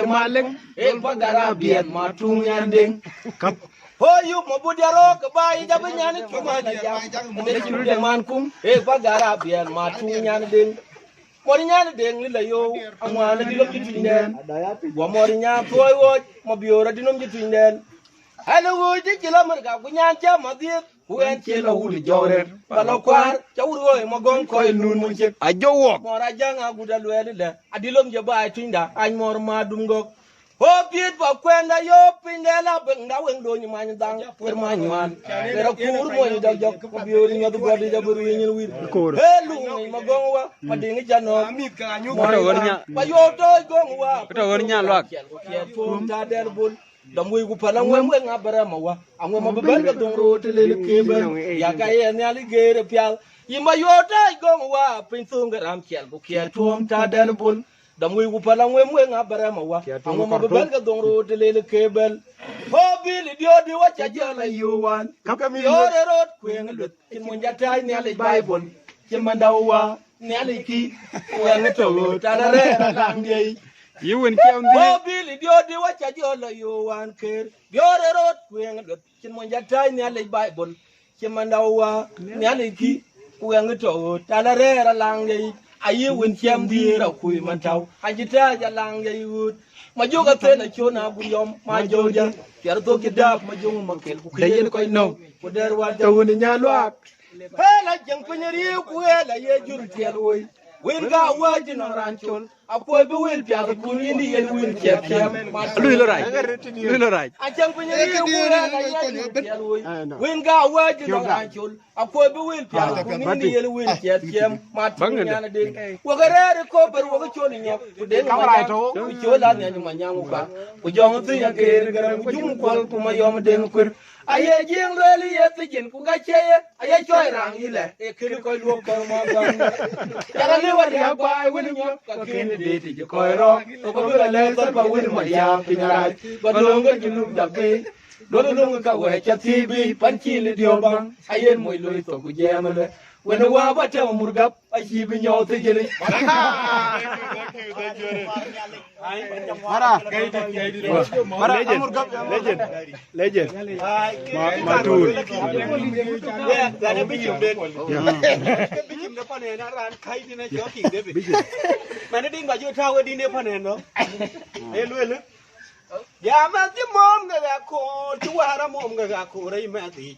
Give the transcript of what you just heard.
maleng e pagara bien matung yanding Kap. hoyu mobudiaro ka bai jabinyani kumana jam de chulde mankum e pagara bien matung yanding morinya deng lila yo amwana dilom jitwinden wa morinya toyo mobiora dinom jitwinden halo wo jikilamar ga kunyan jama diet wen chela wuli jawre balo kwar chawro e magon ko nun mun je Ajowo. mora janga guda lwele le adilom je bai twinda an mor ma dum go ho piet ba kwenda yo pindela benda wen do ni man dang wer ma nywan pero kur mo ni dag jok ko biori nyodu godi jaburu yin wir helu ni magon wa madingi jano Kata gornya. ba yo to gon wa Kata gornya luak. tum ta der bul dam wi gu pala ngwem ngwe ngabara ma wa angwe ma bebel ga dong ro tele le keben ya ka ye ne ali gere pyal yima yo to gon wa pin sunga ram kiel bu kiel tum ta der bul dam wi gu pala ngwem ngwe ngabara ma wa angwe ma bebel ga dong ro tele le keben ho bil dio di wa cha jala yuwan yo re rot kwen lut kin mon jata ne ali bible kin mandawa ne ali ki wa ne to ta re lang dei You win kiam di. oh Billy dio di wacha jolo yo wan ker biore rot kwen got kin mon jata ni ale bible kin mandawa ni ale ki kwen to tala rera lang ye ayi win kiam di ra kuy man taw ajita ja lang ye wut ma joga te na chona bu yom ma joja ker to ki dab ma jomu makel ku yen koy no ku der wa Tawu ni nyalwak. hela jeng penyeri ku hela ye jur tiel woy win ga waji no ranchol apoy be wel piasa kun indi yen win ket kem Lui lo rai. Lui lo rai. ajang penyeri ku hela ye tiel woy win ga waji no ranchol apoy be wel piasa kun indi yen win ket kem mat nyana de wogare ko ber wogo choni nyok ku de ma ku chola nyani manyangu ka ku jong tu ya ke garam ku jum kol ku ma yom de kur aye jing leli ye tijin ku ga cheye aye choy rang ile e kiri ko luok ko ma gan ya le wa ya ba wini nyok ka kini de ti ko ro to ko le le sar ba wini ma ya pinyara ba longa jinu da pe do do ka we cha ti bi pan chi le dio bang aye moy loy to ku jemale wena wa ba ta murgap a chi bi nyaw te jeli Mara. Mara murgap. Legend. Legend. Matul. gane bijim den bijim da pane na ran kai dina joki debe mane ding ba jo tawo dine pane no e lu ya ma ti mom ga ko tu wara mom ga ko rai ma ti